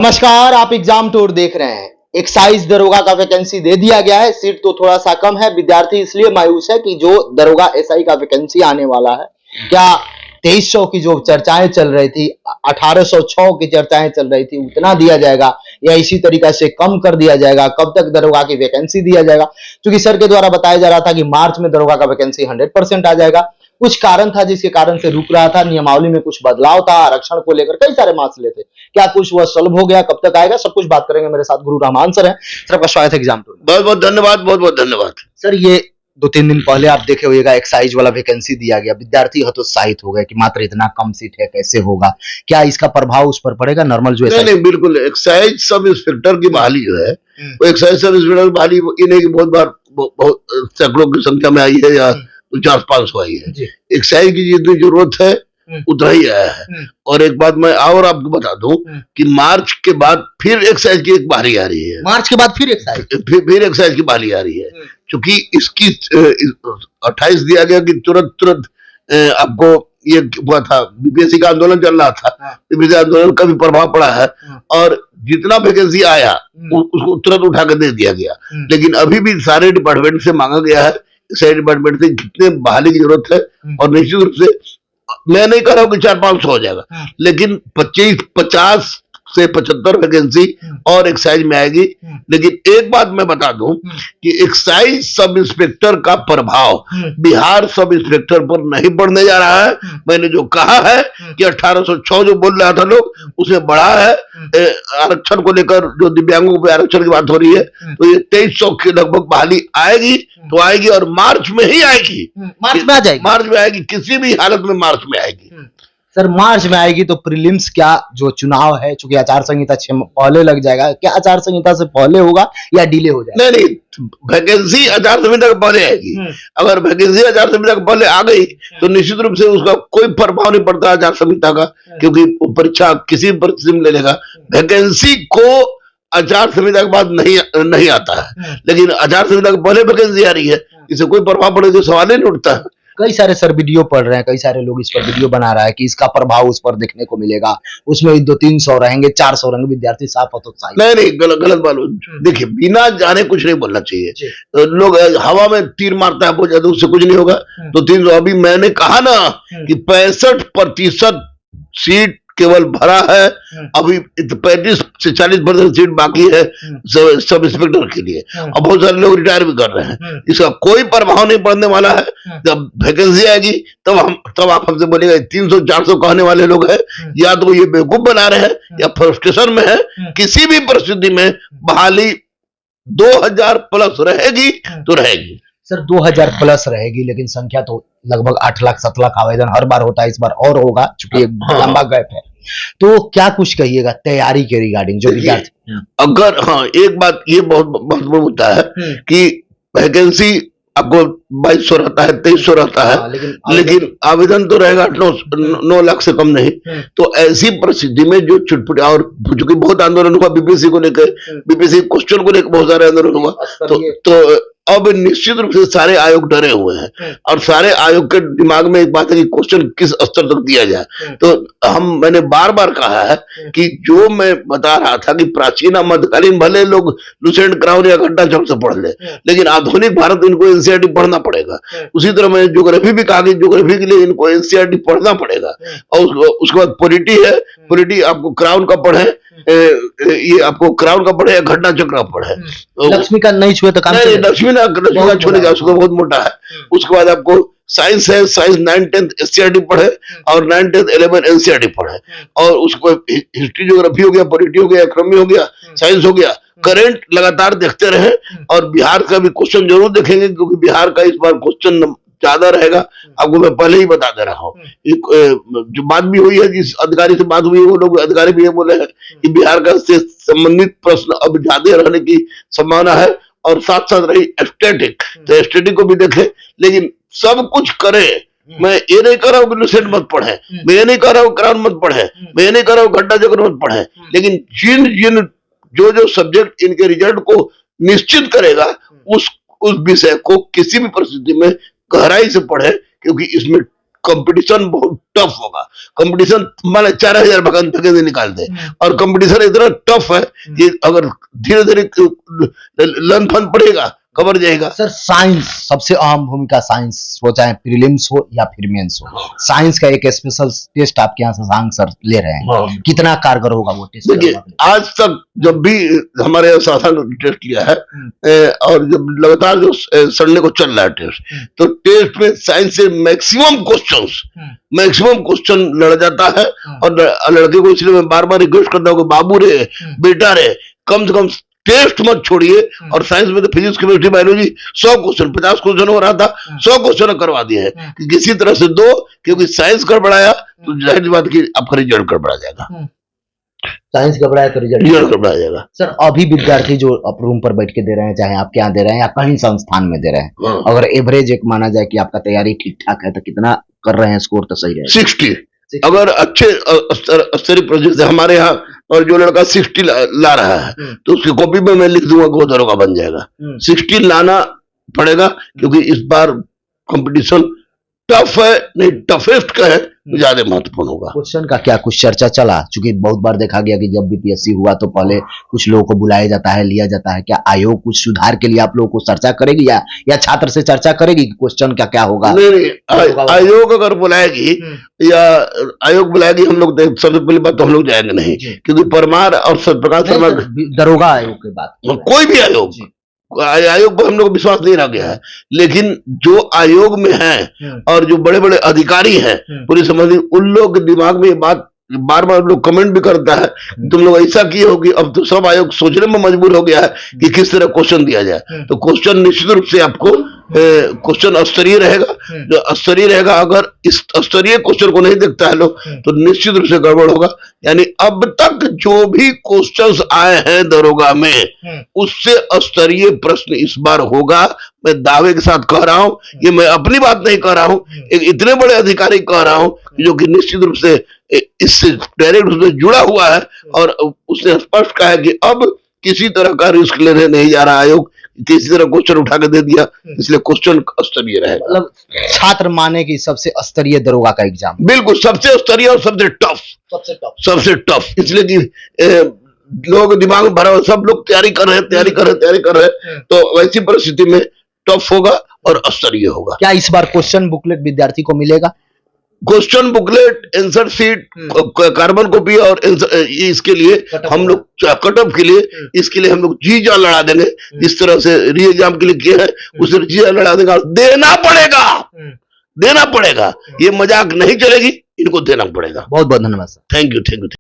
नमस्कार, आप exam tour देख रहे हैं। एक्साइज दरोगा का वैकेंसी दे दिया गया है। सीट तो थोड़ा सा कम है। विद्यार्थी इसलिए मायूस है कि जो दरोगा एसआई का वैकेंसी आने वाला है, क्या 2300 की जो चर्चाएं चल रही थी, 1806 की चर्चाएं चल रही थी, उतना दिया जाएगा या इसी तरीका से कम कर दिया जाएगा? कब तक दरोगा की वैकेंसी दिया जाएगा? क्योंकि सर के द्वारा बताया जा रहा था कि मार्च में दरोगा का वैकेंसी 100% आ जाएगा। कुछ कारण था जिसके कारण से रुक रहा था। नियमावली में कुछ बदलाव था, आरक्षण को लेकर कई सारे मसले थे। क्या कुछ वह सॉल्व हो गया? कब तक आएगा? सब कुछ बात करेंगे। मेरे साथ गुरु रहमान सर हैं। सर, आपका स्वागत है एग्जाम टूर में। बहुत बहुत धन्यवाद, बहुत बहुत धन्यवाद। सर, ये 2-3 दिन पहले आप देखे होइएगा, एक्साइज वाला वैकेंसी दिया गया। विद्यार्थी हतोत्साहित हो गए कि मात्र इतना कम सीट है, कैसे होगा? क्या इसका प्रभाव उस पर पड़ेगा? नॉर्मल जो नहीं, बिल्कुल। एक्साइज सब इंस्पेक्टर की बहाली जो है, वो एक्साइज सब इंस्पेक्टर की बहाली ये नहीं कि बहुत बार बहुत सैकड़ों की संख्या में आई है या 400-500 आई है। एक्साइज की जितनी जरूरत है उतना ही आया है। और एक बात मैं और आपको बता दूं कि मार्च के बाद फिर एक्साइज की एक बहाली आ रही है। मार्च के बाद फिर एक्साइज फिर एक्साइज की बहाली आ रही है, क्योंकि इसकी 28 दिया गया कि तुरंत आपको ये हुआ था, बीपीएससी का आंदोलन चल रहा था। बीपीएससी आंदोलन का भी प्रभाव पड़ा है और जितना वैकेंसी आया उसको तुरंत उठा कर दे दिया गया। लेकिन अभी भी सारे डिपार्टमेंट से मांगा गया है, सारे डिपार्टमेंट से कितने बहाली की जरूरत है। और निश्चित रूप से मैं नहीं कह रहा हूँ कि 400-500 हो जाएगा, लेकिन 50 से 75 वैकेंसी और एक्साइज में आएगी। लेकिन एक बात मैं बता दूं कि एक्साइज सब इंस्पेक्टर का प्रभाव बिहार सब इंस्पेक्टर पर नहीं पड़ने जा रहा है। मैंने जो कहा है कि 1806 जो बोल रहा था लोग, उसे बढ़ा है। आरक्षण को लेकर जो दिव्यांगों पे आरक्षण की बात हो रही है, तो ये 2300 के लगभग बहाली आएगी तो आएगी, और मार्च में ही आएगी। मार्च में आ जाएगी। मार्च में आएगी, किसी भी हालत में मार्च में आएगी। सर, मार्च में आएगी तो प्रीलिम्स क्या जो चुनाव है, चूंकि आचार संहिता पहले लग जाएगा, क्या आचार संहिता से पहले होगा या डिले हो जाएगा? नहीं, वैकेंसी आचार संहिता के पहले आएगी। अगर वैकेंसी आचार संहिता के पहले आ गई तो निश्चित रूप से उसका कोई प्रभाव नहीं पड़ता आचार संहिता का, क्योंकि परीक्षा किसी परिस्थिति में ले लेगा। वैकेंसी को आचार संहिता के बाद नहीं आता है, लेकिन आचार संहिता के पहले वैकेंसी आ रही है, इससे कोई प्रभाव पड़े तो सवाल ही नहीं उठता है। कई सारे सर वीडियो पढ़ रहे हैं, कई सारे लोग इस पर वीडियो बना रहा है कि इसका प्रभाव उस पर देखने को मिलेगा, उसमें 200-300 रहेंगे, 400 रहेंगे। विद्यार्थी साफ हतोत्साहित। नहीं, गलत बात। देखिए, बिना जाने कुछ नहीं बोलना चाहिए। तो लोग हवा में तीर मारता है, बहुत ज्यादा, उससे कुछ नहीं होगा। तो 300 अभी मैंने कहा ना कि 65% सीट केवल भरा है। अभी 35 से 40% सीट बाकी है सब इंस्पेक्टर के लिए, और बहुत सारे लोग रिटायर भी कर रहे हैं। इसका कोई प्रभाव नहीं पड़ने वाला है। जब वैकेंसी आएगी तब आप हमसे बोलेगा 300-400 कहने वाले लोग हैं, या तो ये बेवकूफ बना रहे हैं या फ्रस्ट्रेशन में है। किसी भी परिस्थिति में बहाली 2000 प्लस रहेगी तो रहेगी। सर, 2000 प्लस रहेगी, लेकिन संख्या तो लगभग 8 लाख 7 लाख आवेदन हर बार होता है, इस बार और होगा चूंकि एक लंबा गैप है। तो क्या कुछ कहिएगा तैयारी के रिगार्डिंग जो विद्यार्थी? अगर एक बात ये बहुत महत्वपूर्ण होता है कि वैकेंसी आपको 2200 रहता है, 2300 रहता है, लेकिन आवेदन तो रहेगा 9 लाख से कम नहीं। तो ऐसी परिस्थिति में जो छुटपुट, और चूंकि बहुत आंदोलन हुआ बीपीएससी को लेकर, बीपीएससी क्वेश्चन को लेकर बहुत सारे आंदोलन हुआ, तो अब निश्चित रूप से सारे आयोग डरे हुए हैं, और सारे आयोग के दिमाग में एक बात है कि क्वेश्चन किस स्तर तक दिया जाए। तो मैंने बार बार कहा है कि जो मैं बता रहा था कि प्राचीन मध्यकालीन भले लोग लुसेंट क्राउन या घंटा चौक से पढ़ ले, लेकिन आधुनिक भारत इनको एनसीईआरटी पढ़ना पड़ेगा। उसी तरह मैंने ज्योग्राफी भी कहा कि ज्योग्राफी के लिए इनको एनसीईआरटी पढ़ना पड़ेगा। और उसके बाद पॉलिटी है, पॉलिटी आपको क्राउन का पढ़े, ये आपको क्राउन का पढ़े या घटना चक्र का पढ़े। लक्ष्मी का नहीं छुए तो काम नहीं, लक्ष्मी का छोड़ेगा, उसको बहुत मोटा है। उसके बाद आपको साइंस है, साइंस 9-10 एनसीईआरटी पढ़े और 9-10-11 एनसीईआरटी पढ़े। और उसको हिस्ट्री ज्योग्राफी हो गया, पॉलिटी हो गया, इकोनॉमी हो गया, साइंस हो गया। करंट लगातार देखते रहे, और बिहार का भी क्वेश्चन जरूर देखेंगे, क्योंकि बिहार का इस बार क्वेश्चन ज्यादा रहेगा। आपको मैं पहले ही बता दे रहा हूँ। जो बात भी हुई है, जिस अधिकारी से बात हुई है, वो लोग अधिकारी भी ये बोले हैं कि बिहार का से संबंधित प्रश्न अब ज्यादा रहने की संभावना है। और साथ साथ रही एस्थेटिक, तो एस्थेटिक को भी देखे, लेकिन सब कुछ करे। मैं ये नहीं कर रहा हूँ कि लुसेंट मत पढ़े, मैं ये नहीं कर रहा हूँ क्राउन मत पढ़े, मैं ये नहीं कर रहा हूँ घंटा चक्र मत पढ़े, लेकिन जिन जो सब्जेक्ट इनके रिजल्ट को निश्चित करेगा, उस विषय को किसी भी परिस्थिति में गहराई से पढ़े, क्योंकि इसमें कंपटीशन बहुत टफ होगा। कंपटीशन माने 4000 वैकेंसी निकालते और कंपटीशन इतना टफ है कि अगर धीरे धीरे लन फन पड़ेगा कबर जाएगा। सर साइंस सबसे अहम भूमिका, साइंस हो चाहे प्रीलिम्स हो या फिर मेंस हो, साइंस का एक स्पेशल टेस्ट आपके यहाँ शशांक सर ले रहे हैं, कितना कारगर होगा वो टेस्ट? देखिए आज तक जब भी हमारे यहाँ शशांक टेस्ट लिया है और जब लगातार जो सड़ने को चल रहा है टेस्ट, तो टेस्ट में साइंस से मैक्सिमम क्वेश्चन लड़ जाता है। और लड़के को इसलिए मैं बार बार रिक्वेस्ट करता हूँ कि बाबू रे बेटा रे कम से कम टेस्ट मत छोड़िए। और साइंस में तो physics chemistry biology 100 question 50 question हो रहा था, 100 क्वेश्चन करवा दिए हैं कि किसी तरह से दो, क्योंकि साइंस गड़बड़ाया तो जाहिर बात की आपका रिजल्ट गड़बड़ा जाएगा। साइंस गड़बड़ाया तो रिजल्ट गड़बड़ा जाएगा। सर अभी विद्यार्थी जो रूम पर बैठ के दे रहे हैं, चाहे आपके यहाँ दे रहे हैं या कहीं संस्थान में दे रहे हैं, अगर एवरेज एक माना जाए कि आपका तैयारी ठीक ठाक है तो कितना कर रहे हैं स्कोर तो सही रहेगा? 60। अगर अच्छे स्तरीय प्रोजेक्ट हमारे यहाँ और जो लड़का 60 ला रहा है तो उसकी कॉपी में मैं लिख दूंगा वो दरोगा बन जाएगा। 60 लाना पड़ेगा क्योंकि इस बार कंपटीशन टफ है, नहीं टफेस्ट का है, ज्यादा महत्वपूर्ण होगा। क्वेश्चन का क्या कुछ चर्चा चला? क्योंकि बहुत बार देखा गया कि जब बीपीएससी हुआ तो पहले कुछ लोगों को बुलाया जाता है, लिया जाता है, क्या आयोग कुछ सुधार के लिए आप लोगों को चर्चा करेगी या छात्र से चर्चा करेगी कि क्वेश्चन का क्या होगा? नहीं, आयोग अगर बुलाएगी या आयोग बुलाएगी, हम लोग सबसे पहली बात तो हम लोग जाएंगे नहीं, क्योंकि परमार और सत्यप्रकाश शर्मा दरोगा आयोग की बात, कोई भी आयोग पर हम लोग विश्वास नहीं रह गया है। लेकिन जो आयोग में है और जो बड़े बड़े अधिकारी हैं पुलिस संबंधी, उन लोग के दिमाग में ये बात बार बार लोग कमेंट भी करता है तुम लोग ऐसा किए होगी। अब तो सब आयोग सोचने में मजबूर हो गया है कि किस तरह क्वेश्चन दिया जाए। तो क्वेश्चन निश्चित रूप से आपको क्वेश्चन स्तरीय रहेगा। जो स्तरीय रहेगा, अगर इस स्तरीय क्वेश्चन को नहीं देखता है लोग तो निश्चित रूप से गड़बड़ होगा। यानी अब तक जो भी क्वेश्चंस आए हैं दरोगा में, उससे स्तरीय प्रश्न इस बार होगा। मैं दावे के साथ कह रहा हूं, ये मैं अपनी बात नहीं कह रहा हूं, एक इतने बड़े अधिकारी कह रहा हूं जो कि निश्चित रूप से इससे डायरेक्ट रूप से जुड़ा हुआ है और उसने स्पष्ट कहा है कि अब किसी तरह का रिस्क लेने नहीं जा रहा आयोग, किसी तरह क्वेश्चन उठा के दे दिया, इसलिए क्वेश्चन स्तरीय रहेगा। मतलब छात्र माने कि सबसे स्तरीय दरोगा का एग्जाम, बिल्कुल सबसे स्तरीय और सबसे टफ, इसलिए कि लोग दिमाग में भरा, सब लोग तैयारी कर रहे हैं, तो वैसी परिस्थिति में टफ होगा और स्तरीय होगा। क्या इस बार क्वेश्चन बुकलेट विद्यार्थी को मिलेगा? Question booklet, answer sheet, carbon copy और इसके लिए हम लोग कट ऑफ के लिए, इसके लिए हम लोग जी जान लड़ा देंगे। जिस तरह से री एग्जाम के लिए किए हैं उसे जी जान लड़ा देंगे। देना पड़ेगा, ये मजाक नहीं चलेगी, इनको देना पड़ेगा। बहुत बहुत धन्यवाद सर। Thank you.